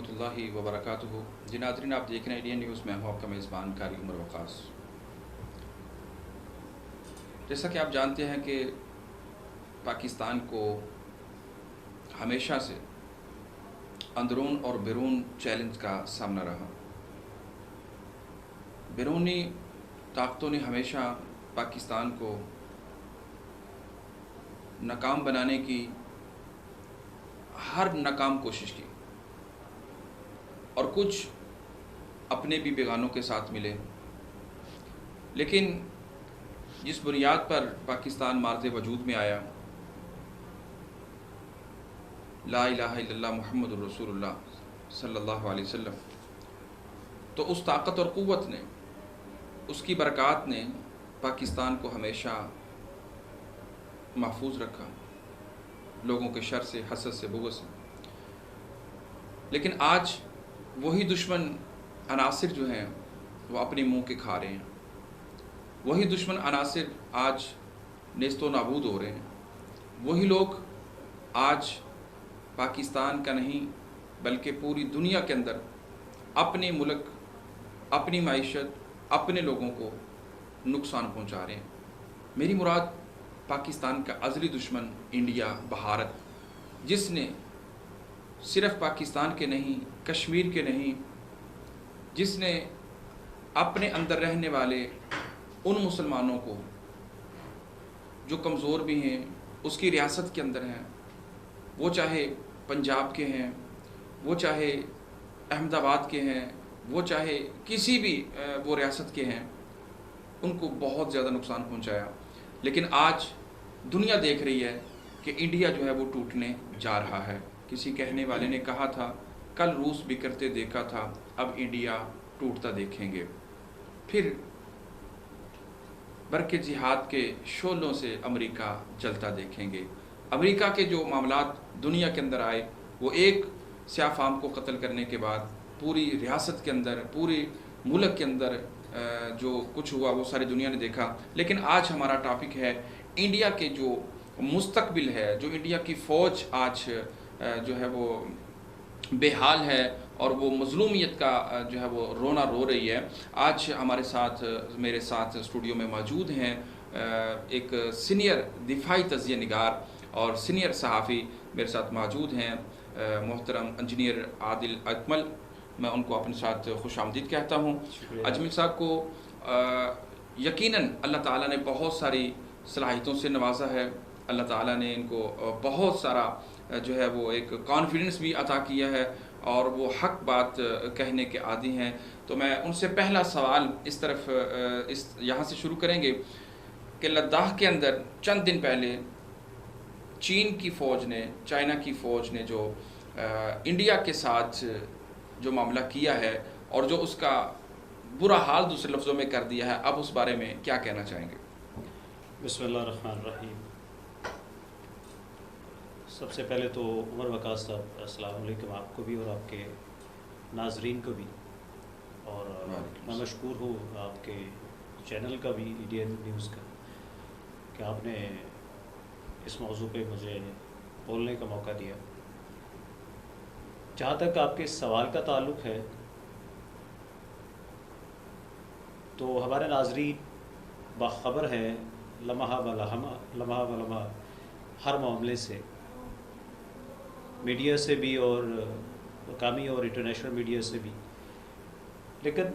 रहमतुल्लाहि व बरकातुहू। जी नाज़रीन, आप देख रहे हैं इंडियन न्यूज़ में, हूँ आपका मेज़बान कारी उमर वक़ास। जैसा कि आप जानते हैं कि पाकिस्तान को हमेशा से अंदरून और बैरून चैलेंज का सामना रहा। बैरूनी ताकतों ने हमेशा पाकिस्तान को नाकाम बनाने की हर नाकाम कोशिश की और कुछ अपने भी बेगानों के साथ मिले, लेकिन जिस बुनियाद पर पाकिस्तान मार्ज़ वजूद में आया, ला इलाहा इल्लल्लाह मुहम्मदुर रसूलुल्लाह सल्लल्लाहु अलैहि वसल्लम, तो उस ताकत और क़ुव्वत ने, उसकी बरक़ात ने पाकिस्तान को हमेशा महफूज रखा लोगों के शर से, हसद से, बुग़्ज़ से। लेकिन आज वही दुश्मन अनासिर जो हैं वो अपने मुँह के खा रहे हैं। वही दुश्मन अनासिर आज नेस्तो नाबूद हो रहे हैं। वही लोग आज पाकिस्तान का नहीं बल्कि पूरी दुनिया के अंदर अपने मुल्क, अपनी माइशत, अपने लोगों को नुकसान पहुंचा रहे हैं। मेरी मुराद पाकिस्तान का अज़ली दुश्मन इंडिया, भारत, जिसने सिर्फ़ पाकिस्तान के नहीं, कश्मीर के नहीं, जिसने अपने अंदर रहने वाले उन मुसलमानों को जो कमज़ोर भी हैं, उसकी रियासत के अंदर हैं, वो चाहे पंजाब के हैं, वो चाहे अहमदाबाद के हैं, वो चाहे किसी भी वो रियासत के हैं, उनको बहुत ज़्यादा नुकसान पहुंचाया। लेकिन आज दुनिया देख रही है कि इंडिया जो है वो टूटने जा रहा है। किसी कहने वाले ने कहा था, कल रूस बिखरते देखा था, अब इंडिया टूटता देखेंगे। फिर बरक़े जिहाद के शोलों से अमेरिका जलता देखेंगे। अमेरिका के जो मामलात दुनिया के अंदर आए, वो एक स्याह फाम को कत्ल करने के बाद पूरी रियासत के अंदर, पूरे मुल्क के अंदर जो कुछ हुआ वो सारी दुनिया ने देखा। लेकिन आज हमारा टॉपिक है इंडिया के जो मुस्तकबिल है, जो इंडिया की फ़ौज आज जो है वो बेहाल है और वो मज़लूमियत का जो है वो रोना रो रही है। आज हमारे साथ, मेरे साथ स्टूडियो में मौजूद हैं एक सीनियर दिफाई तज़िया निगार और सीनियर सहाफ़ी मेरे साथ मौजूद हैं, मोहतरम इंजीनियर आदिल अकमल। मैं उनको अपने साथ खुशामदीद कहता हूँ। अजमल साहब को यकीनन अल्लाह ताला ने बहुत सारी सलाहियतों से नवाजा है। अल्लाह ताला ने इनको बहुत सारा जो है वो एक कॉन्फिडेंस भी अता किया है और वो हक बात कहने के आदी हैं। तो मैं उनसे पहला सवाल इस तरफ इस यहाँ से शुरू करेंगे कि लद्दाख के अंदर चंद दिन पहले चीन की फ़ौज ने, चाइना की फ़ौज ने जो इंडिया के साथ जो मामला किया है और जो उसका बुरा हाल दूसरे लफ्ज़ों में कर दिया है, अब उस बारे में क्या कहना चाहेंगे? बिस्मिल्लाहिर्रहमानिर्रहीम। सबसे पहले तो उमर वक़ास साहब, अस्सलाम वालेकुम आपको भी और आपके नाजरीन को भी। और मैं मशकूर हूँ आपके चैनल का भी, इंडियन न्यूज़ का, कि आपने इस मौजू पे मुझे बोलने का मौका दिया। जहाँ तक आपके सवाल का ताल्लुक़ है, तो हमारे नाजरीन बाखबर हैं लम्हा व लम्हा हर मामले से, मीडिया से भी और मकामी और इंटरनेशनल मीडिया से भी। लेकिन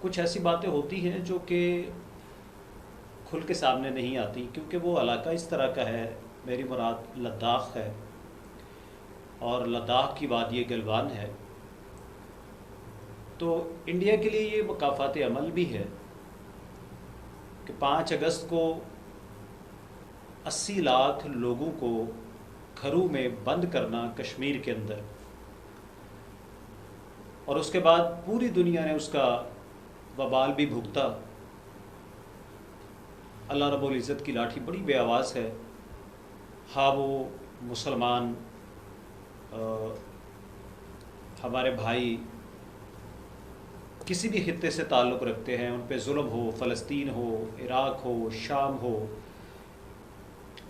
कुछ ऐसी बातें होती हैं जो कि खुल के सामने नहीं आती, क्योंकि वो इलाका इस तरह का है। मेरी मुराद लद्दाख है और लद्दाख की वादी गलवान है। तो इंडिया के लिए ये मकाफ़ात अमल भी है कि 5 अगस्त को 80 लाख लोगों को घरों में बंद करना कश्मीर के अंदर, और उसके बाद पूरी दुनिया ने उसका वबाल भी भुगता। अल्लाह रब्बुल इज़्ज़त की लाठी बड़ी बेआवाज़ है। हाँ, वो मुसलमान हमारे भाई किसी भी खित्ते से ताल्लुक़ रखते हैं, उन पे जुल्म हो, फ़लस्तीन हो, इराक़ हो, शाम हो,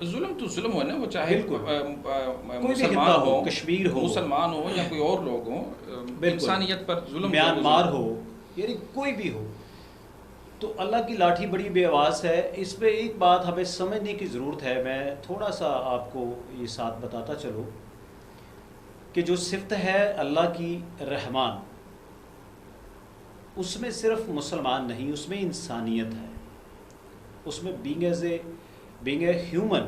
जुल्म तो जुल्म हो ना, वो चाहे बिल्कुल। कोई भी मुसलमान खित्ता हो, कश्मीर हो, मुसलमान हो या कोई और लोग हो, बिल्कुल, इंसानियत पर जुल्म जो है वो म्यांमार जुल्म। हो, यानी कोई भी हो, तो अल्लाह की लाठी बड़ी बेआवाज़ है। इस पे एक बात हमें समझने की ज़रूरत है, मैं थोड़ा सा आपको ये साथ बताता चलूँ कि जो सिफ़त है अल्लाह की रहमान, उसमें सिर्फ मुसलमान नहीं, उसमें इंसानियत है, उसमें बीइंग ए ह्यूमन,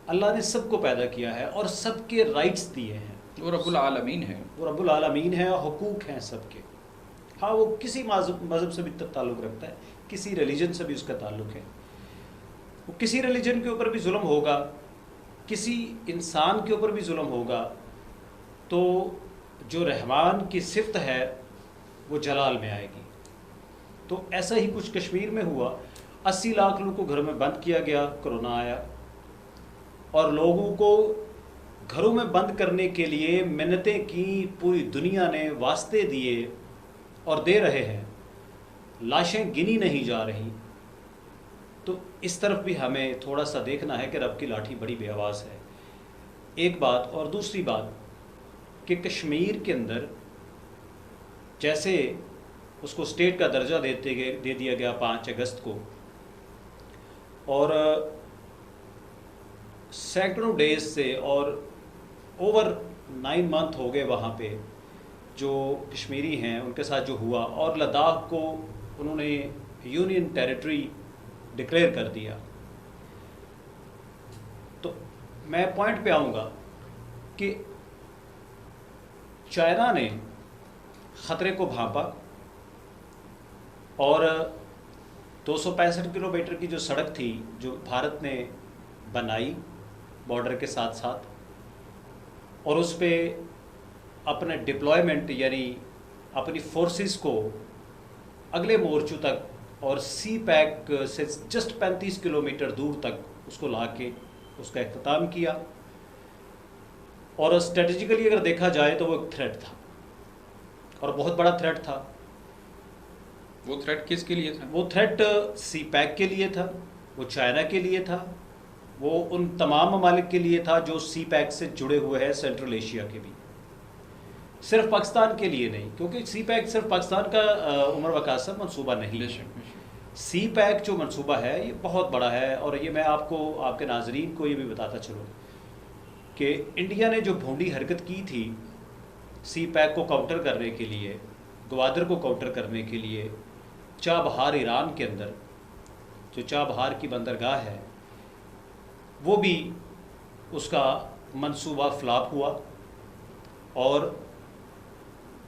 अल्लाह ने सबको पैदा किया है और सबके राइट्स दिए हैं। वो रब्बुल आलमीन है। वो रब्बुल आलमीन है और हुकूक हैं सबके। हाँ, वो किसी मज़हब से भी ताल्लुक़ रखता है, किसी रिलीजन से भी उसका ताल्लुक़ है, वो किसी रिलीजन के ऊपर भी जुल्म होगा, किसी इंसान के ऊपर भी जुल्म होगा, तो जो रहमान की सिफ़त है वो जलाल में आएगी। तो ऐसा ही कुछ कश्मीर में हुआ। 80 लाख लोगों को घर में बंद किया गया, कोरोना आया, और लोगों को घरों में बंद करने के लिए मिन्नतें की, पूरी दुनिया ने वास्ते दिए और दे रहे हैं, लाशें गिनी नहीं जा रही। तो इस तरफ भी हमें थोड़ा सा देखना है कि रब की लाठी बड़ी बेआवाज़ है, एक बात। और दूसरी बात कि कश्मीर के अंदर जैसे उसको स्टेट का दर्जा दे दिया गया 5 अगस्त को, और सैकड़ों डेज से और ओवर 9 मंथ हो गए वहाँ पे जो कश्मीरी हैं उनके साथ जो हुआ, और लद्दाख को उन्होंने यूनियन टेरिटरी डिक्लेयर कर दिया। तो मैं पॉइंट पे आऊँगा कि चाइना ने ख़तरे को भांपा और 265 किलोमीटर की जो सड़क थी जो भारत ने बनाई बॉर्डर के साथ साथ, और उस पे अपने डिप्लॉयमेंट यानी अपनी फोर्सेस को अगले मोर्चों तक और सी पैक से जस्ट 35 किलोमीटर दूर तक उसको ला के उसका इख्तिताम किया। और स्ट्रेटजिकली अगर देखा जाए तो वो एक थ्रेट था और बहुत बड़ा थ्रेट था। वो थ्रेट किसके लिए था? वो थ्रेट सी पैक के लिए था, वो चाइना के लिए था, वो उन तमाम ममालिक के लिए था जो सी पैक से जुड़े हुए हैं, सेंट्रल एशिया के भी, सिर्फ पाकिस्तान के लिए नहीं, क्योंकि सी पैक सिर्फ पाकिस्तान का उम्र वकासा मंसूबा नहीं है। सी पैक जो मंसूबा है ये बहुत बड़ा है, और ये मैं आपको, आपके नाजरीन को ये भी बताता चलूँ कि इंडिया ने जो भोंडी हरकत की थी सी पैक को काउंटर करने के लिए, ग्वादर को काउंटर करने के लिए, चाबहार ईरान के अंदर जो चाबहार की बंदरगाह है वो भी उसका मंसूबा फ्लॉप हुआ, और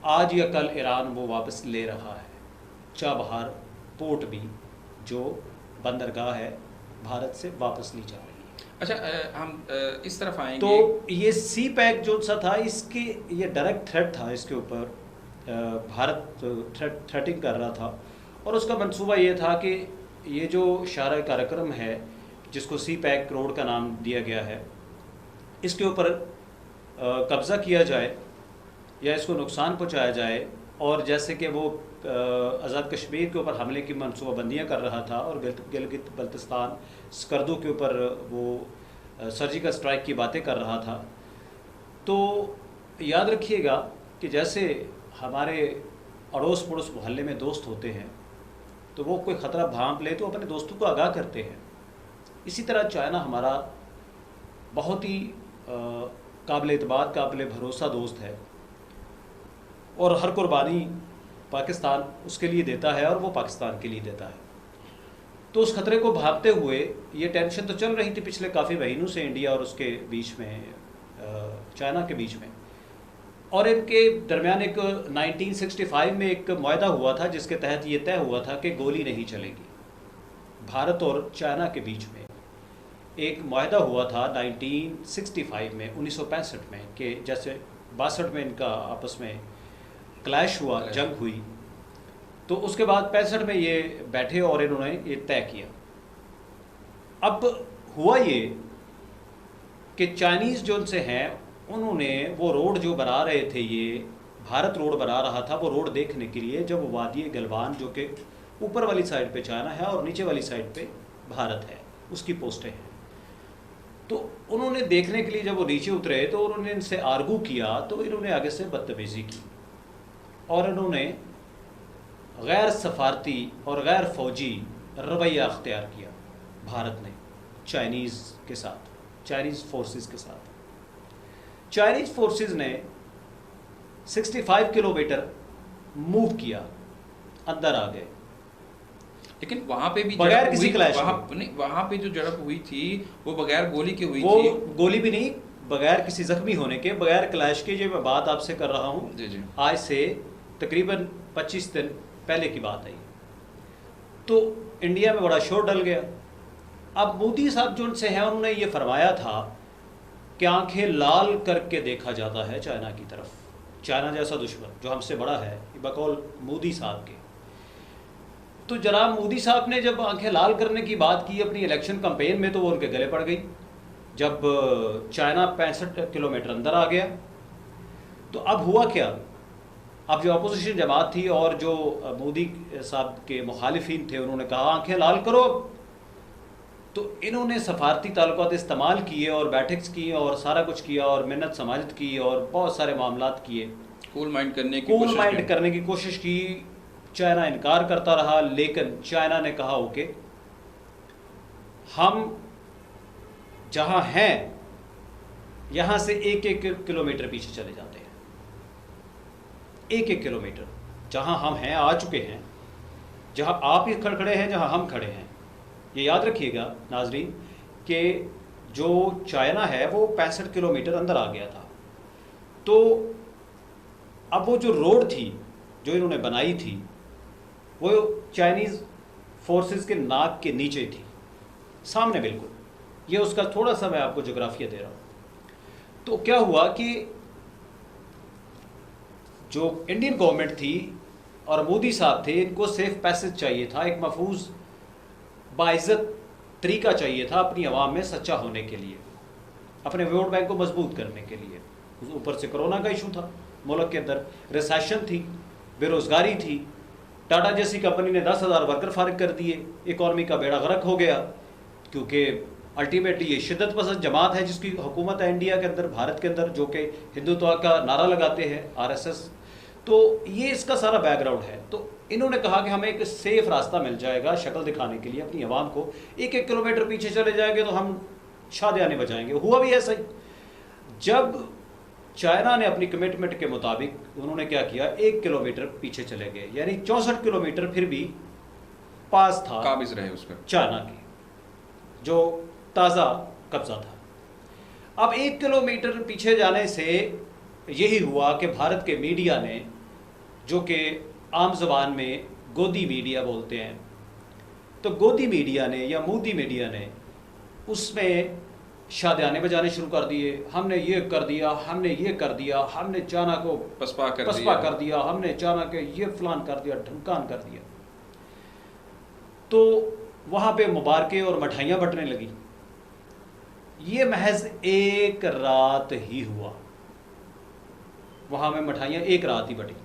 आज या कल ईरान वो वापस ले रहा है। चाबहार पोर्ट भी जो बंदरगाह है भारत से वापस ली जा रही है। अच्छा, हम इस तरफ आएंगे। तो ये सी पैक जो सा था, इसके ये डायरेक्ट थ्रेट था, इसके ऊपर भारत थ्रेटिंग कर रहा था, और उसका मंसूबा ये था कि ये जो शाहरा कार्यक्रम है जिसको सी पैक रोड का नाम दिया गया है, इसके ऊपर कब्ज़ा किया जाए या इसको नुकसान पहुंचाया जाए, और जैसे कि वो आज़ाद कश्मीर के ऊपर हमले की मनसूबाबंदियाँ कर रहा था और गिलगित बल्तिस्तान स्कर्दू के ऊपर वो सर्जिकल स्ट्राइक की बातें कर रहा था। तो याद रखिएगा कि जैसे हमारे अड़ोस पड़ोस मोहल्ले में दोस्त होते हैं तो वो कोई ख़तरा भांप ले तो अपने दोस्तों को आगाह करते हैं, इसी तरह चाइना हमारा बहुत ही काबिल एतबार, काबिल भरोसा दोस्त है, और हर कुर्बानी पाकिस्तान उसके लिए देता है और वो पाकिस्तान के लिए देता है। तो उस ख़तरे को भांपते हुए ये टेंशन तो चल रही थी पिछले काफ़ी महीनों से इंडिया और उसके बीच में, चाइना के बीच में, और इनके दरमियान एक 1965 में एक मुआहदा हुआ था जिसके तहत ये तय हुआ था कि गोली नहीं चलेगी। भारत और चाइना के बीच में एक मुआहदा हुआ था 1965 में, 1965 में, कि जैसे 62 में इनका आपस में क्लैश हुआ, जंग हुई, तो उसके बाद 65 में ये बैठे और इन्होंने ये तय किया। अब हुआ ये कि चाइनीज़ जो उनसे हैं उन्होंने वो रोड जो बना रहे थे, ये भारत रोड बना रहा था, वो रोड देखने के लिए जब वादी गलवान जो कि ऊपर वाली साइड पे चाइना है और नीचे वाली साइड पे भारत है, उसकी पोस्टें हैं, तो उन्होंने देखने के लिए जब वो नीचे उतरे तो उन्होंने इनसे आर्गू किया, तो इन्होंने आगे से बदतमीज़ी की और इन्होंने गैर सफारती और गैर फौजी रवैया अख्तियार किया भारत ने चाइनीज़ के साथ, चाइनीज़ फोर्सेस के साथ। चाइनीज़ फोर्सेस ने 65 किलोमीटर मूव किया, अंदर आ गए, लेकिन वहां पे भी बगैर झड़प किसी हुई, क्लैश वहां पे जो झड़प हुई थी वो बगैर गोली की हुई वो थी। गोली भी नहीं, बगैर किसी जख्मी होने के, बगैर क्लैश के। जो मैं बात आपसे कर रहा हूँ जी जी। आज से तकरीबन 25 दिन पहले की बात है। तो इंडिया में बड़ा शोर डल गया। अब मोदी साहब जो उनसे हैं उन्होंने ये फरमाया था कि आंखें लाल करके देखा जाता है चाइना की तरफ, चाइना जैसा दुश्मन जो हमसे बड़ा है, बकौल मोदी साहब के। तो जनाब मोदी साहब ने जब आंखें लाल करने की बात की अपनी इलेक्शन कैंपेन में, तो वो उनके गले पड़ गई। जब चाइना 65 किलोमीटर अंदर आ गया तो अब हुआ क्या, अब जो अपोजिशन जमात थी और जो मोदी साहब के मुखालिफिन थे उन्होंने कहा आंखें लाल करो। तो इन्होंने सफारती ताल्लुकात इस्तेमाल किए और बैठक्स की और सारा कुछ किया और मिन्नत समाजत की और बहुत सारे मामलात किए, कूल माइंड करने की कोशिश की। चाइना इनकार करता रहा, लेकिन चाइना ने कहा ओके, हम जहां हैं यहां से 1-1 किलोमीटर पीछे चले जाते हैं। 1-1 किलोमीटर जहां हम हैं, आ चुके हैं, जहां आप ही खड़े हैं, जहां हम खड़े हैं। ये याद रखिएगा नाजरीन कि जो चाइना है वो 65 किलोमीटर अंदर आ गया था। तो अब वो जो रोड थी जो इन्होंने बनाई थी वो चाइनीज़ फोर्सेस के नाक के नीचे थी, सामने बिल्कुल। ये उसका थोड़ा सा मैं आपको जोग्राफिया दे रहा हूँ। तो क्या हुआ कि जो इंडियन गवर्नमेंट थी और मोदी साहब थे, इनको सेफ पैसेज चाहिए था, एक महफूज बाइज्जत तरीका चाहिए था अपनी आवाम में सच्चा होने के लिए, अपने वोट बैंक को मजबूत करने के लिए। ऊपर से कोरोना का इशू था, मुल्क के अंदर रिसेशन थी, बेरोज़गारी थी, टाटा जैसी कंपनी ने 10,000 वर्कर फारिग कर दिए, इकॉनमी का बेड़ा गर्क हो गया। क्योंकि अल्टीमेटली ये शिद्दत पसंद जमात है जिसकी हुकूमत है इंडिया के अंदर, भारत के अंदर, जो कि हिंदुत्व का नारा लगाते हैं, RSS। तो ये इसका सारा बैकग्राउंड है। तो इन्होंने कहा कि हमें एक सेफ रास्ता मिल जाएगा शक्ल दिखाने के लिए अपनी आवाम को, 1-1 किलोमीटर पीछे चले जाएंगे तो हम शादियाने बजाएंगे। हुआ भी ऐसा ही। जब चाइना ने अपनी कमिटमेंट के मुताबिक उन्होंने क्या किया, 1 किलोमीटर पीछे चले गए, यानी 64 किलोमीटर फिर भी पास था, काबिज रहे उस पर चाइना की जो ताज़ा कब्जा था। अब 1 किलोमीटर पीछे जाने से यही हुआ कि भारत के मीडिया ने, जो कि आम ज़बान में गोदी मीडिया बोलते हैं, तो गोदी मीडिया ने या मोदी मीडिया ने उसमें शादियाने बजाने शुरू कर दिए। हमने ये कर दिया, हमने ये कर दिया, हमने चाइना को पसपा कर दिया, हमने चाइना के ये फलान कर दिया, ढमकान कर दिया। तो वहाँ पे मुबारकें और मिठाइयाँ बंटने लगी। ये महज एक रात ही हुआ, वहाँ में मिठाइयाँ एक रात ही बटी।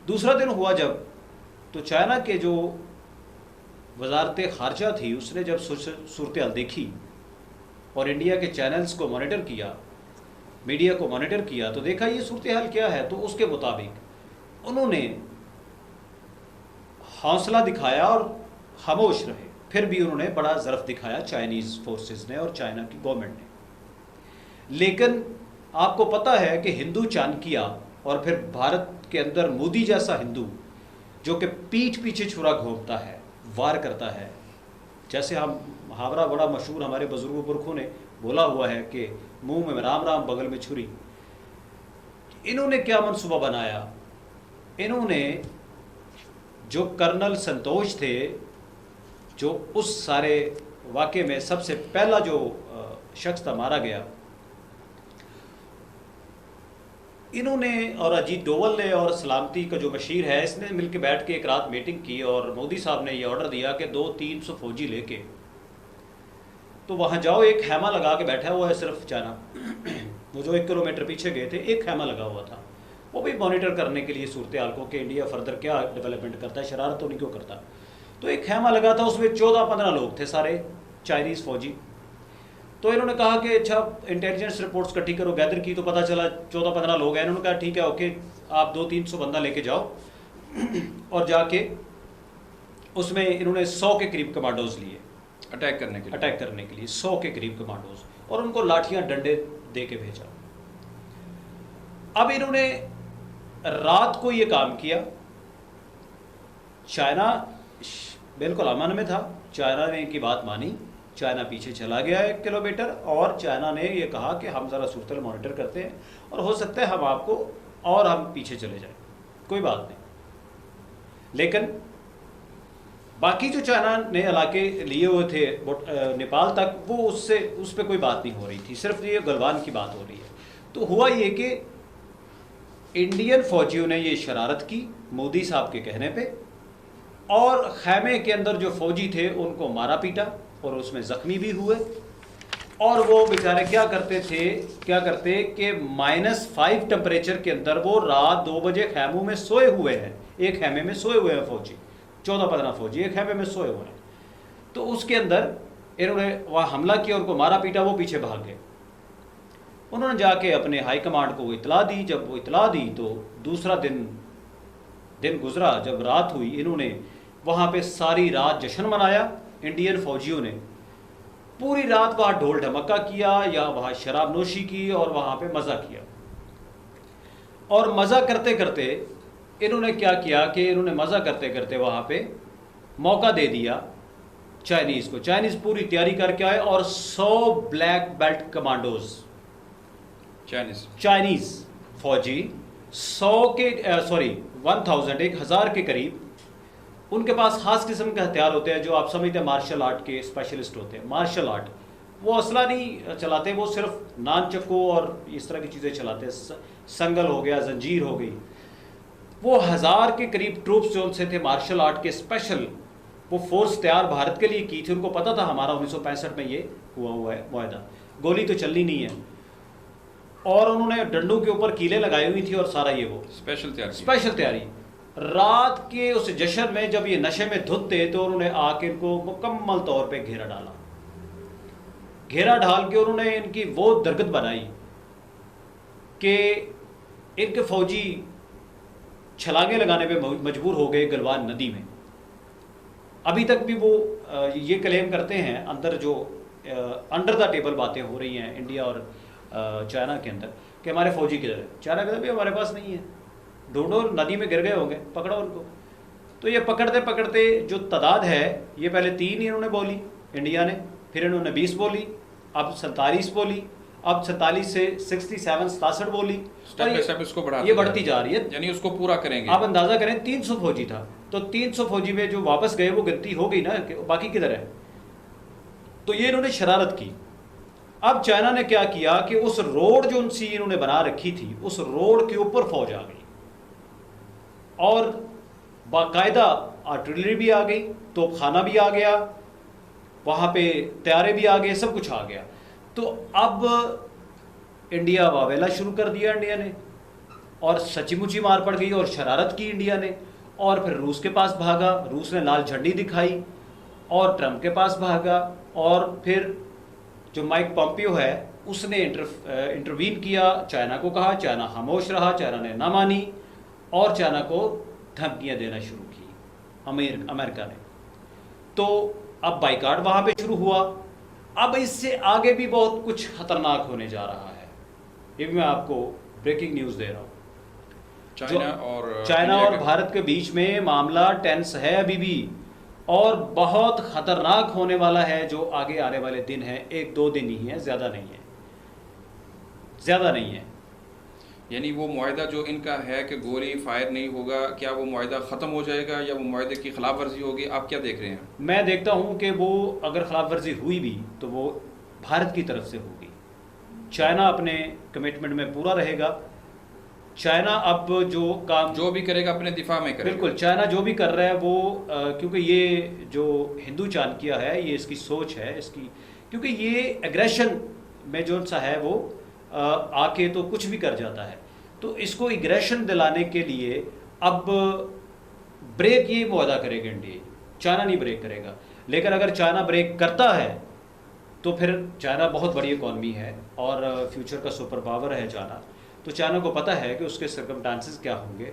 दूसरा दिन हुआ जब, तो चाइना के जो वजारत खारजा थी उसने जब सूरत हाल देखी और इंडिया के चैनल्स को मॉनिटर किया, मीडिया को मॉनिटर किया, तो देखा ये सूरत हाल क्या है। तो उसके मुताबिक उन्होंने हौसला दिखाया और खामोश रहे। फिर भी उन्होंने बड़ा ज़र्फ दिखाया चाइनीज़ फोर्सेस ने और चाइना की गवर्नमेंट ने। लेकिन आपको पता है कि हिंदू चाणक्य और फिर भारत के अंदर मोदी जैसा हिंदू जो कि पीठ पीछे छुरा घोंपता है, वार करता है। जैसे हम मुहावरा बड़ा मशहूर हमारे बुजुर्गों पुरखों ने बोला हुआ है कि मुंह में राम राम बगल में छुरी। इन्होंने क्या मंसूबा बनाया, इन्होंने जो कर्नल संतोष थे, जो उस सारे वाक़े में सबसे पहला जो शख्स था मारा गया, इन्होंने और अजीत डोवल ने और सलामती का जो बशीर है, इसने मिलकर बैठ के एक रात मीटिंग की और मोदी साहब ने ये ऑर्डर दिया कि 200-300 फौजी लेके तो वहाँ जाओ। एक खैमा लगा के बैठा हुआ है सिर्फ चाइना, वो जो 1 किलोमीटर पीछे गए थे, एक खैमा लगा हुआ था, वो भी मॉनिटर करने के लिए सूरत हाल को कि इंडिया फर्दर क्या डेवलपमेंट करता है, शरारत तो नहीं क्यों करता। तो एक खैमा लगा था, उसमें 14-15 लोग थे, सारे चाइनीज़ फौजी। तो इन्होंने कहा कि अच्छा इंटेलिजेंस रिपोर्ट्स इकट्ठी करो, गैदर की, तो पता चला 14-15 लोग हैं। इन्होंने कहा ठीक है ओके, आप 200-300 बंदा लेके जाओ और जाके उसमें इन्होंने 100 के करीब कमांडोज लिए अटैक करने के लिए 100 के करीब कमांडोज, और उनको लाठियां डंडे दे के भेजा। अब इन्होंने रात को ये काम किया। चाइना बिल्कुल अमन में था, चाइना ने इनकी बात मानी, चाइना पीछे चला गया 1 किलोमीटर, और चाइना ने ये कहा कि हम ज़रा सूरत मॉनिटर करते हैं और हो सकता है हम आपको और हम पीछे चले जाएं, कोई बात नहीं। लेकिन बाकी जो चाइना ने इलाके लिए हुए थे नेपाल तक, वो उस पर कोई बात नहीं हो रही थी, सिर्फ ये गलवान की बात हो रही है। तो हुआ ये कि इंडियन फौजियों ने ये शरारत की मोदी साहब के कहने पे, और खैमे के अंदर जो फौजी थे उनको मारा पीटा और उसमें ज़ख्मी भी हुए। और वो बेचारे क्या करते कि -5 टेम्परेचर के अंदर वो रात 2 बजे खैमों में सोए हुए हैं, एक खैमे में सोए हुए हैं फौजी, 14-15 फौजी एक खैमे में सोए हुए हैं। तो उसके अंदर इन्होंने वहाँ हमला किया, उनको मारा पीटा, वो पीछे भाग गए। उन्होंने जाके अपने हाई कमांड को वो इतला दी। जब वो इतला दी तो दूसरा दिन गुजरा, जब रात हुई, इन्होंने वहाँ पे सारी रात जश्न मनाया। इंडियन फौजियों ने पूरी रात वहाँ ढोल ढमक्का किया या वहाँ शराब नोशी की और वहाँ पे मज़ा किया। और मज़ा करते करते इन्होंने क्या किया कि इन्होंने मज़ा करते करते वहाँ पे मौका दे दिया चाइनीज़ को। चाइनीज़ पूरी तैयारी करके आए और 100 ब्लैक बेल्ट कमांडोज चाइनीज़ फौजी 1000 के करीब, उनके पास खास किस्म के हथियार होते हैं जो आप समझते हैं मार्शल आर्ट के स्पेशलिस्ट होते हैं। मार्शल आर्ट, वो असला नहीं चलाते, वो सिर्फ नान चक्को और इस तरह की चीज़ें चलाते हैं, संगल हो गया, जंजीर हो गई। वो 1000 के करीब ट्रूप्स जो उनसे थे मार्शल आर्ट के स्पेशल, वो फोर्स तैयार भारत के लिए की थी। उनको पता था हमारा 1965 में ये हुआ है मुआहदा, गोली तो चलनी नहीं है, और उन्होंने डंडों के ऊपर कीलें लगाई हुई थी और सारा ये वो स्पेशल तैयारी। रात के उस जश्न में जब ये नशे में धुत थे तो उन्होंने आके इनको मुकम्मल तौर पे घेरा डाला। घेरा डाल के उन्होंने इनकी वो दरगत बनाई कि इनके फौजी छलांगे लगाने पे मजबूर हो गए गलवान नदी में। अभी तक भी वो ये क्लेम करते हैं, अंदर जो अंडर द टेबल बातें हो रही हैं इंडिया और चाइना के अंदर, कि हमारे फौजी किधर है। चाइना कहता भी हमारे पास नहीं है, ढूंढो, नदी में गिर गए होंगे, पकड़ो उनको। तो ये पकड़ते पकड़ते जो तादाद है, ये पहले 3 इन्होंने बोली इंडिया ने, फिर इन्होंने 20 बोली, अब 47 बोली, अब 47 से 67 बोली, इसको ये बढ़ती जा रही है, यानी उसको पूरा करेंगे। आप अंदाजा करें 300 फौजी था, तो 300 फौजी में जो वापस गए वो गिनती हो गई ना कि बाकी किधर है। तो ये इन्होंने शरारत की। अब चाइना ने क्या किया कि उस रोड जो उनसी इन्होंने बना रखी थी, उस रोड के ऊपर फौज आ गई और बाकायदा आर्टिलरी भी आ गई, तोपखाना भी आ गया, वहाँ पे तैयारे भी आ गए, सब कुछ आ गया। तो अब इंडिया वावेला शुरू कर दिया इंडिया ने, और सच्ची-मुच्ची मार पड़ गई और शरारत की इंडिया ने, और फिर रूस के पास भागा, रूस ने लाल झंडी दिखाई और ट्रंप के पास भागा, और फिर जो माइक पॉम्पियो है उसने इंटरवीन किया, चाइना को कहा, चाइना खामोश रहा, चाइना ने ना मानी और चाइना को धमकियां देना शुरू की अमेरिका ने। तो अब बाइकाट वहाँ पे शुरू हुआ। अब इससे आगे भी बहुत कुछ खतरनाक होने जा रहा है, ये भी मैं आपको ब्रेकिंग न्यूज़ दे रहा हूँ। चाइना और भारत के बीच में मामला टेंस है अभी भी, और बहुत खतरनाक होने वाला है जो आगे आने वाले दिन है। 1-2 दिन ही है, ज़्यादा नहीं है। यानी वो मुआहदा जो इनका है कि गोली फायर नहीं होगा, क्या वो मुआहदा ख़त्म हो जाएगा या वो मुआहदे की खिलाफ वर्जी होगी? आप क्या देख रहे हैं? मैं देखता हूँ कि वो अगर खिलाफ वर्जी हुई भी तो वो भारत की तरफ से होगी। चाइना अपने कमिटमेंट में पूरा रहेगा। चाइना अब जो भी करेगा अपने दिफा में करेगा। बिल्कुल, चाइना जो भी कर रहा है वो क्योंकि ये जो हिंदू चाणक्य है, ये इसकी सोच है इसकी, क्योंकि ये एग्रेशन में जो सा है वो आके तो कुछ भी कर जाता है। तो इसको एग्रेशन दिलाने के लिए अब ब्रेक ये मुआहदा करेगा इंडिया, चाइना नहीं ब्रेक करेगा। लेकिन अगर चाइना ब्रेक करता है तो फिर चाइना बहुत बड़ी इकॉनमी है और फ्यूचर का सुपर पावर है चाइना। तो चाइना को पता है कि उसके सर्कमस्टांसेस क्या होंगे।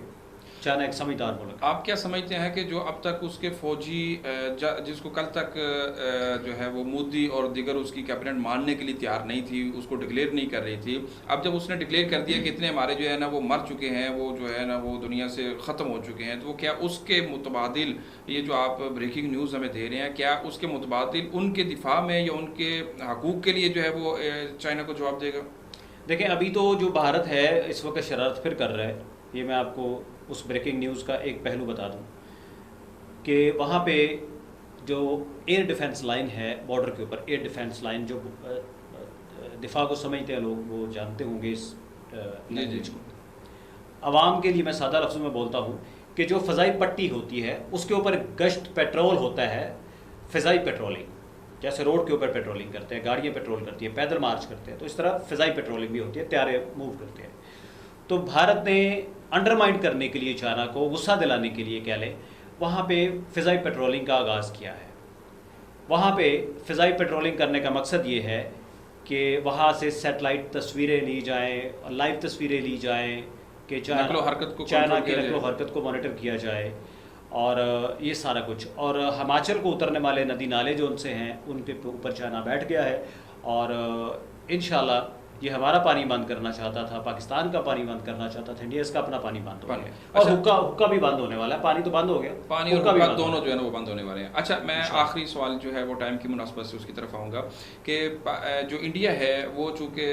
चाइना एक समझदार मुल्क है। आप क्या समझते हैं कि जो अब तक उसके फौजी जिसको कल तक जो है वो मोदी और दीगर उसकी कैबिनेट मानने के लिए तैयार नहीं थी, उसको डिक्लेयर नहीं कर रही थी, अब जब उसने डिक्लेयर कर दिया कि इतने हमारे जो है ना वो मर चुके हैं, वो जो है ना वो दुनिया से ख़त्म हो चुके हैं, तो वो क्या उसके मुतबादिल ये जो आप ब्रेकिंग न्यूज़ हमें दे रहे हैं, क्या उसके मुतबादिल उनके दिफा में या उनके हकूक़ के लिए जो है वो चाइना को जवाब देगा? देखें, अभी तो जो भारत है इस वक्त शरारत फिर कर रहा है। ये मैं आपको उस ब्रेकिंग न्यूज़ का एक पहलू बता दूं कि वहाँ पे जो एयर डिफेंस लाइन है बॉर्डर के ऊपर, एयर डिफेंस लाइन जो दिफा को समझते हैं लोग, वो जानते होंगे इस लैंग्वेज को। आवाम के लिए मैं सादा लफ्ज़ों में बोलता हूँ कि जो फ़ज़ाई पट्टी होती है उसके ऊपर गश्त पेट्रोल होता है, फ़ज़ाई पेट्रोलिंग। जैसे रोड के ऊपर पेट्रोलिंग करते हैं, गाड़ियाँ पेट्रोल करती हैं, पैदल मार्च करते हैं, तो इस तरह फ़ज़ाई पेट्रोलिंग भी होती है, त्यारे मूव करते हैं। तो भारत ने अंडरमाइन करने के लिए, चाइना को गुस्सा दिलाने के लिए कह लें, वहाँ पे फ़िज़ाई पेट्रोलिंग का आगाज़ किया है। वहाँ पे फ़िज़ाई पेट्रोलिंग करने का मकसद ये है कि वहाँ से सैटेलाइट तस्वीरें ली जाएँ, लाइव तस्वीरें ली जाएँ कि चाइना की नकलो हरकत को मॉनिटर किया जाए, और ये सारा कुछ। और हिमाचल को उतरने वाले नदी नाले जो उनसे हैं उनके ऊपर चाइना बैठ गया है, और इंशाल्लाह ये हमारा पानी बंद करना चाहता था, पाकिस्तान का पानी बंद करना चाहता था, इंडिया इसका अपना पानी बंद हो गया। और हुक्का भी बंद होने वाला है। पानी तो बंद हो गया, पानी और हुक्का दोनों जो है ना वो बंद होने वाले हैं। अच्छा, मैं आखिरी सवाल जो है वो टाइम की मुनासबत से उसकी तरफ आऊँगा कि जो इंडिया है वो चूँकि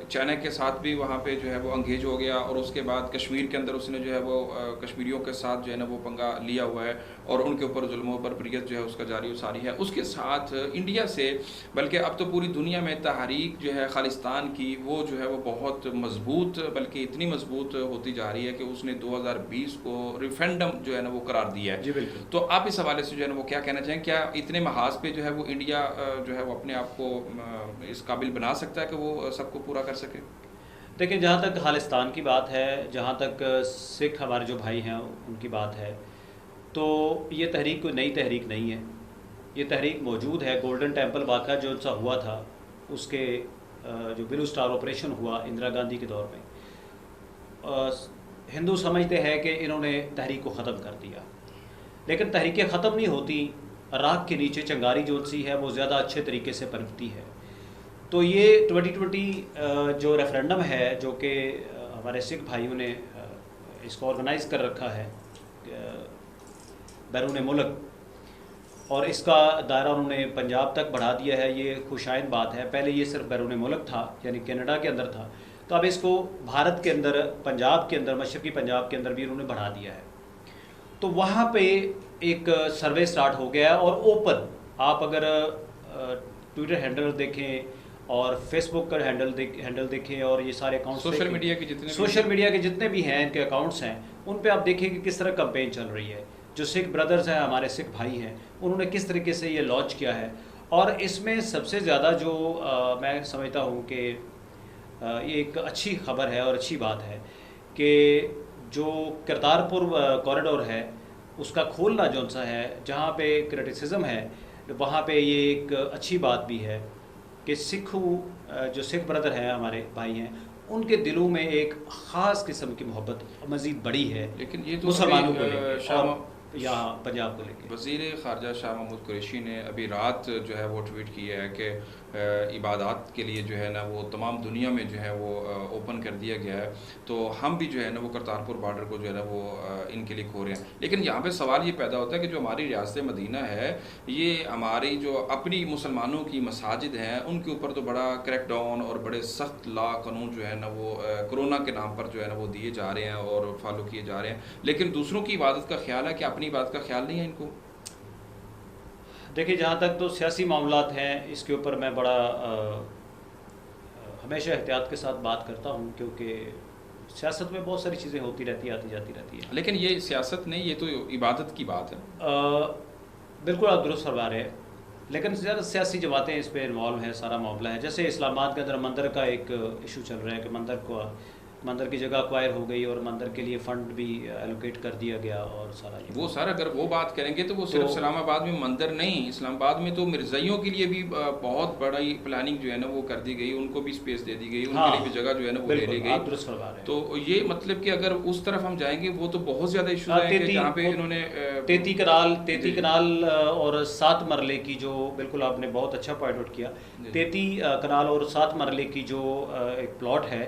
चाइना के साथ भी वहाँ पे जो है वो अंगेज हो गया, और उसके बाद कश्मीर के अंदर उसने जो है वो कश्मीरियों के साथ जो है ना वो पंगा लिया हुआ है, और उनके ऊपर जुल्मों पर बरियत जो है उसका जारी सारी है। उसके साथ इंडिया से, बल्कि अब तो पूरी दुनिया में तहरीक जो है खालिस्तान की, वो जो है वो बहुत मजबूत, बल्कि इतनी मजबूत होती जा रही है कि उसने 2020 को रेफरेंडम जो है ना वो करार दिया है। जी बिल्कुल। तो आप इस हवाले से जो है ना वो क्या कहना चाहें? क्या इतने महाज पे जो है वो इंडिया जो है वो अपने आप को इस काबिल बना सकता है कि वो सबको पूरा कर सके? देखिए, जहाँ तक खालिस्तान की बात है, जहाँ तक सिख हमारे जो भाई हैं उनकी बात है, तो ये तहरीक कोई नई तहरीक नहीं है। ये तहरीक मौजूद है। गोल्डन टेम्पल वाक़ा जो सा हुआ था, उसके जो ब्लू स्टार ऑपरेशन हुआ इंदिरा गांधी के दौर में, हिंदू समझते हैं कि इन्होंने तहरीक को ख़त्म कर दिया, लेकिन तहरीकें ख़त्म नहीं होती। राख के नीचे चिंगारी जो सी है वो ज़्यादा अच्छे तरीके से पनपती है। तो ये 2020 जो रेफरेंडम है, जो कि हमारे सिख भाइयों ने इसको ऑर्गेनाइज़ कर रखा है बैरून मुल्क, और इसका दायरा उन्होंने पंजाब तक बढ़ा दिया है। ये खुशाइन बात है। पहले ये सिर्फ बैरून मुल्क था, यानी कनाडा के अंदर था, तो अब इसको भारत के अंदर, पंजाब के अंदर, मशरक़ी पंजाब के अंदर भी उन्होंने बढ़ा दिया है। तो वहाँ पे एक सर्वे स्टार्ट हो गया है, और ओपन, आप अगर ट्विटर हैंडल देखें और फेसबुक का हैंडल देखें, और ये सारे अकाउंट्स, सोशल मीडिया के जितने भी हैं इनके अकाउंट्स हैं, उन पे आप देखें कि किस तरह कैंपेन चल रही है। जो सिख ब्रदर्स हैं, हमारे सिख भाई हैं, उन्होंने किस तरीके से ये लॉन्च किया है। और इसमें सबसे ज़्यादा जो मैं समझता हूँ कि ये एक अच्छी खबर है और अच्छी बात है कि जो करतारपुर कॉरिडोर है उसका खोलना जो सा है, जहाँ पे क्रिटिसिज्म है, वहाँ पे ये एक अच्छी बात भी है कि जो सिख ब्रदर हैं, हमारे भाई हैं, उनके दिलों में एक ख़ास किस्म की मोहब्बत मज़ीद बड़ी है। लेकिन ये तो मुसलमानों को लेकर, यहाँ पंजाब को लेकर वज़ीर ख़ारजा शाह महमूद कुरैशी ने अभी रात जो है वो ट्वीट किया है कि इबादत के लिए जो है ना वो तमाम दुनिया में जो है वो ओपन कर दिया गया है, तो हम भी जो है ना वो करतारपुर बॉर्डर को जो है ना वो इनके लिए खो रहे हैं। लेकिन यहाँ पे सवाल ये पैदा होता है कि जो हमारी रियासत मदीना है, ये हमारी जो अपनी मुसलमानों की मसाजिद हैं, उनके ऊपर तो बड़ा क्रैकडाउन और बड़े सख्त ला कानून जो है ना वो कोरोना के नाम पर जो है ना वो दिए जा रहे हैं और फॉलो किए जा रहे हैं, लेकिन दूसरों की इबादत का ख्याल है कि अपनी इबादत का ख्याल नहीं है इनको। देखिए, जहाँ तक तो सियासी मामलात हैं, इसके ऊपर मैं बड़ा हमेशा एहतियात के साथ बात करता हूँ, क्योंकि सियासत में बहुत सारी चीज़ें होती रहती, आती जाती रहती है। लेकिन ये सियासत नहीं, ये तो इबादत की बात है। बिल्कुल आप दुरुस्त फरमा रहे हैं, लेकिन ज़्यादा सियासी जमातें इस पर इन्वॉल्व हैं, सारा मामला है। जैसे इस्लामाबाद के अंदर मंदिर का एक इशू चल रहा है कि मंदिर को मंदिर की जगह एक्वायर हो गई और मंदिर के लिए फ़ंड भी एलोकेट कर दिया गया और सारा ये। वो सर अगर वो बात करेंगे तो वो सिर्फ इस्लामाबाद में मंदिर नहीं, इस्लामाबाद में तो मिर्ज़ाइयों के लिए भी बहुत बड़ी प्लानिंग जो है ना वो कर दी गई, उनको भी स्पेस दे दी गई, उनके लिए भी जगह जो है ना वो ले ली गई। तो ये मतलब कि अगर उस तरफ हम जाएंगे वो तो बहुत ज़्यादा इशू है जहाँ पे इन्होंने तेती कनाल और 7 मरले की जो, बिल्कुल आपने बहुत अच्छा पॉइंट आउट किया, तेती कनाल और 7 मरले की जो एक प्लॉट है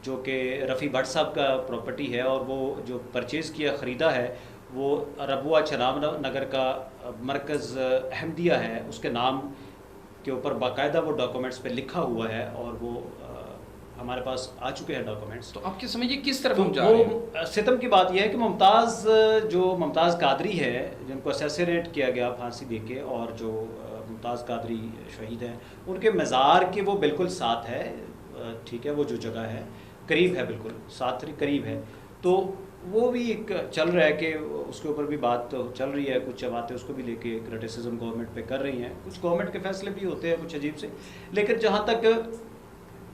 जो कि रफ़ी भट्ट साहब का प्रॉपर्टी है, और वो जो परचेज़ किया ख़रीदा है वो रबुआ चनाब नगर का मरकज़ अहमदिया है, उसके नाम के ऊपर बाकायदा वो डॉक्यूमेंट्स पे लिखा हुआ है और वो हमारे पास आ चुके हैं डॉक्यूमेंट्स। तो आपके समझिए किस तरफ हम जा रहे हैं? सितम की बात यह है कि मुमताज़ कादरी है जिनको असैसिनेट किया गया फांसी देके, और जो मुमताज़ कादरी शहीद हैं उनके मज़ार के वो बिल्कुल साथ है, ठीक है, वो जो जगह है करीब है, बिल्कुल साथ करीब है। तो वो भी एक चल रहा है कि उसके ऊपर भी बात तो चल रही है, कुछ बातें उसको भी लेके क्रिटिसिज्म गवर्नमेंट पे कर रही हैं, कुछ गवर्नमेंट के फैसले भी होते हैं कुछ अजीब से। लेकिन जहाँ तक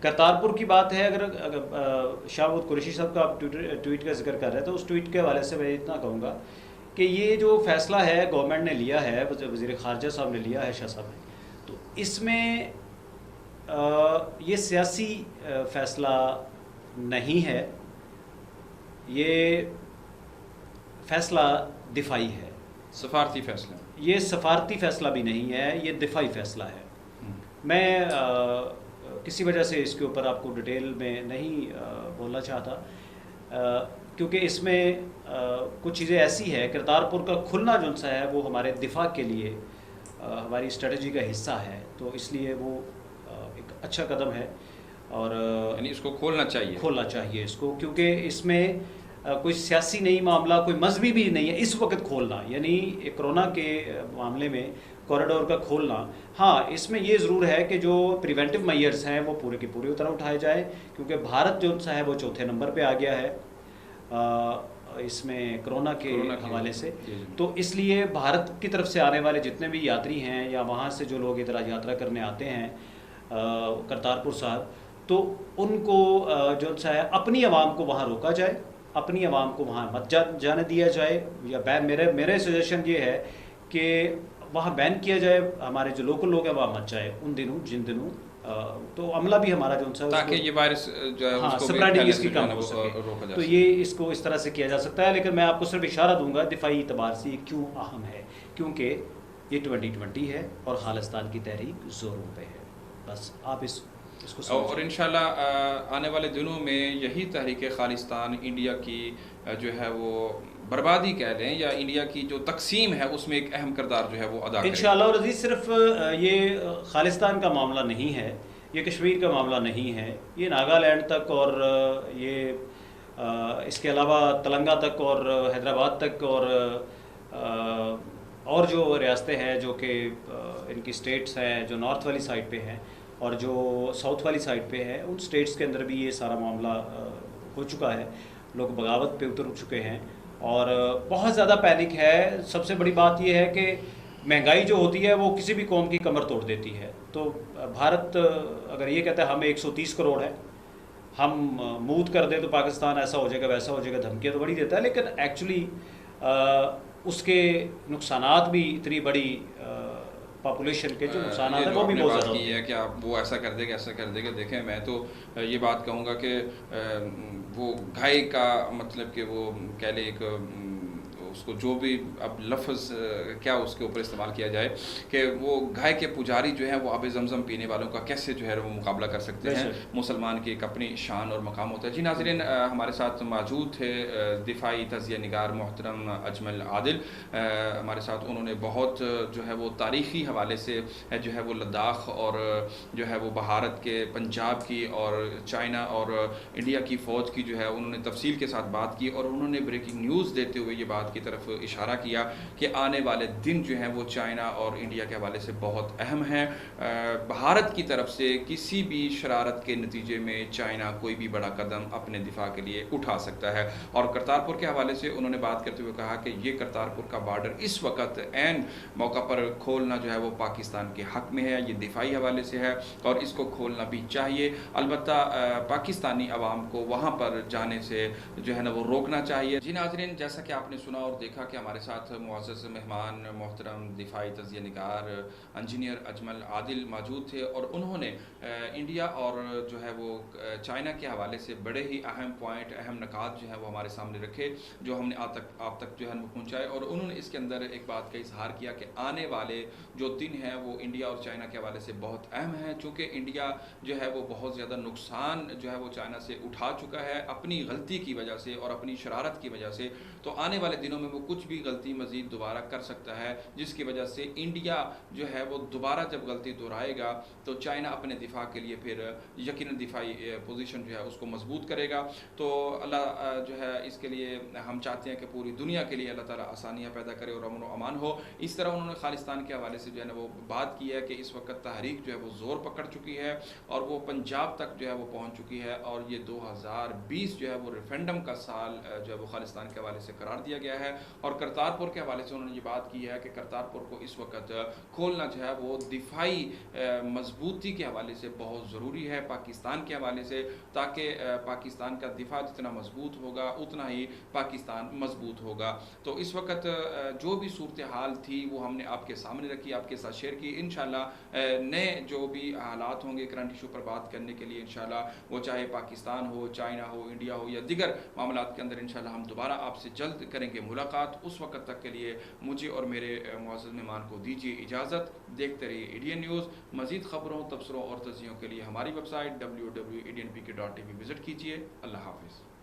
करतारपुर की बात है, अगर शाहबूद कुरैशी साहब का आप ट्वीट का जिक्र कर रहे हैं तो उस ट्वीट के हवाले से मैं इतना कहूँगा कि ये जो फैसला है गवर्नमेंट ने लिया है, वज़ीर ख़ारजा साहब ने लिया है, शाह साहब ने, तो इसमें ये सियासी फ़ैसला नहीं है, ये फ़ैसला दिफाई है, सफारती फ़ैसला। ये सफारती फ़ैसला भी नहीं है, ये दिफाई फ़ैसला है। मैं किसी वजह से इसके ऊपर आपको डिटेल में नहीं बोलना चाहता, क्योंकि इसमें कुछ चीज़ें ऐसी है, करतारपुर का खुलना जो सा है वो हमारे दिफा के लिए हमारी स्ट्रेटजी का हिस्सा है, तो इसलिए वो एक अच्छा कदम है और यानी इसको खोलना चाहिए इसको, क्योंकि इसमें कोई सियासी नहीं मामला, कोई मजहबी भी नहीं है इस वक्त खोलना, यानी कोरोना के मामले में कॉरिडोर का खोलना। हाँ, इसमें ये ज़रूर है कि जो प्रिवेंटिव मेजर्स हैं वो पूरे के पूरे तरह उठाए जाए, क्योंकि भारत जो सा है वो चौथे नंबर पे आ गया है इसमें कोरोना के हवाले से। तो इसलिए भारत की तरफ से आने वाले जितने भी यात्री हैं या वहाँ से जो लोग इधर यात्रा करने आते हैं करतारपुर साहब, तो उनको जो सा है अपनी आवाम को वहाँ रोका जाए, अपनी आवाम को वहाँ मत जाने दिया जाए, या मेरे सजेशन ये है कि वहाँ बैन किया जाए, हमारे जो लोकल लोग हैं वहाँ मत जाए उन दिनों जिन दिनों, तो अमला भी हमारा जो सा ताकि ये वायरस जो है उसको स्प्रेडिंग इसकी कम हो सके, तो ये इसको इस तरह से किया जा सकता है। लेकिन मैं आपको सिर्फ इशारा दूंगा दिफाई एतबार से ये क्यों अहम है, क्योंकि ये 2020 है और खालिस्तान की तहरीक ज़ोरों पे है, बस आप इसको और इंशाल्लाह आने वाले दिनों में यही तहरीक खालिस्तान इंडिया की जो है वो बर्बादी कह लें या इंडिया की जो तकसीम है उसमें एक अहम किरदार जो है वो अदा करेगी इंशाल्लाह। और अजीज़ सिर्फ ये खालिस्तान का मामला नहीं है, ये कश्मीर का मामला नहीं है, ये नागालैंड तक और ये इसके अलावा तेलंगाना तक और हैदराबाद तक और जो रियासतें हैं जो कि इनकी स्टेट्स हैं जो नॉर्थ वाली साइड पे हैं और जो साउथ वाली साइड पे है, उन स्टेट्स के अंदर भी ये सारा मामला हो चुका है, लोग बगावत पे उतर चुके हैं और बहुत ज़्यादा पैनिक है। सबसे बड़ी बात ये है कि महंगाई जो होती है वो किसी भी कौम की कमर तोड़ देती है। तो भारत अगर ये कहता है हम 130 करोड़ है, हम मूव कर दें तो पाकिस्तान ऐसा हो जाएगा वैसा हो जाएगा, धमकियाँ तो बड़ी देता है, लेकिन एक्चुअली उसके नुकसानात भी इतनी बड़ी पॉपुलेशन के जो नुकसान है वो भी बहुत ज़्यादा की है कि आप वो ऐसा कर देगा ऐसा कर देगा। देखें, मैं तो ये बात कहूँगा कि वो घाई का मतलब कि वो कह ले एक उसको जो भी अब लफ्ज़ क्या उसके ऊपर इस्तेमाल किया जाए कि वो गाय के पुजारी जो हैं वो आब ज़मज़म पीने वालों का कैसे जो है वो मुकाबला कर सकते हैं। मुसलमान की एक अपनी शान और मकाम होता है। जी नाज़रीन, हमारे साथ मौजूद थे दिफाई तज़िया निगार मोहतरम अजमल आदिल, हमारे साथ उन्होंने बहुत जो है वो तारीख़ी हवाले से जो है वो लद्दाख और जो है वो भारत के पंजाब की और चाइना और इंडिया की फ़ौज की जो है उन्होंने तफसील के साथ बात की और उन्होंने ब्रेकिंग न्यूज़ देते हुए ये बात की तरफ इशारा किया कि आने वाले दिन जो हैं वो चाइना और इंडिया के हवाले से बहुत अहम हैं। भारत की तरफ से किसी भी शरारत के नतीजे में चाइना कोई भी बड़ा कदम अपने दिफा के लिए उठा सकता है। और करतारपुर के हवाले से उन्होंने बात करते हुए कहा कि ये करतारपुर का बॉर्डर इस वक्त ऐन मौका पर खोलना जो है वो पाकिस्तान के हक में है, ये दिफाई हवाले से है और इसको खोलना भी चाहिए। अलबत्ता पाकिस्तानी अवाम को वहाँ पर जाने से जो है ना वो रोकना चाहिए। जी नाज़रीन, जैसा कि आपने सुना और देखा कि हमारे साथ मुअज़्ज़ज़ मेहमान मोहतरम दिफाई तज़किया निगार इंजीनियर अजमल आदिल मौजूद थे और उन्होंने इंडिया और जो है वो चाइना के हवाले से बड़े ही अहम पॉइंट, अहम नकात जो है वो हमारे सामने रखे, जो हमने आप तक जो है वो पहुँचाए। और उन्होंने इसके अंदर एक बात का इजहार किया कि आने वाले जो दिन हैं वो इंडिया और चाइना के हवाले से बहुत अहम हैं, चूँकि इंडिया जो है वो बहुत ज़्यादा नुकसान जो है वो चाइना से उठा चुका है अपनी गलती की वजह से और अपनी शरारत की वजह से। तो आने वाले दिनों में वो कुछ भी गलती मज़ीद दोबारा कर सकता है, जिसकी वजह से इंडिया जो है वो दोबारा जब गलती दोहराएगा तो चाइना अपने दिफा के लिए फिर यकीनन दिफाई पोजीशन जो है उसको मजबूत करेगा। तो अल्लाह जो है इसके लिए हम चाहते हैं कि पूरी दुनिया के लिए अल्लाह ताला आसानियाँ पैदा करे और अमन व अमान हो। इस तरह उन्होंने खालिस्तान के हवाले से जो है ना वो बात की है कि इस वक्त तहरीक जो है वो ज़ोर पकड़ चुकी है और वो पंजाब तक जो है वो पहुँच चुकी है और ये 2020 जो है वो रेफरेंडम का साल जो है वो खालिस्तान के हवाले से करार दिया गया है। और करतारपुर के हवाले से उन्होंने ये बात की है कि करतारपुर को इस वक्त खोलना जो है वो दिफाई मजबूती के हवाले से बहुत ज़रूरी है पाकिस्तान के हवाले से, ताकि पाकिस्तान का दिफा जितना मजबूत होगा उतना ही पाकिस्तान मजबूत होगा। तो इस वक्त जो भी सूरत हाल थी वो हमने आपके सामने रखी, आपके साथ शेयर की। इंशाल्लाह नए जो भी हालात होंगे करंट इशू पर बात करने के लिए इंशाल्लाह, वो चाहे पाकिस्तान हो, चाइना हो, इंडिया हो या दीगर मामलात के अंदर, इंशाल्लाह हम दोबारा आपसे जल्द करेंगे मुलाकात। उस वक्त तक के लिए मुझे और मेरे मुअज़्ज़ज़ मेहमान को दीजिए इजाज़त। देखते रहिए एडीएन न्यूज़। मज़ीद खबरों, तबसरों और तज़कियों के लिए हमारी वेबसाइट www.adnpk.tv विज़िट कीजिए। अल्लाह हाफ़िज़।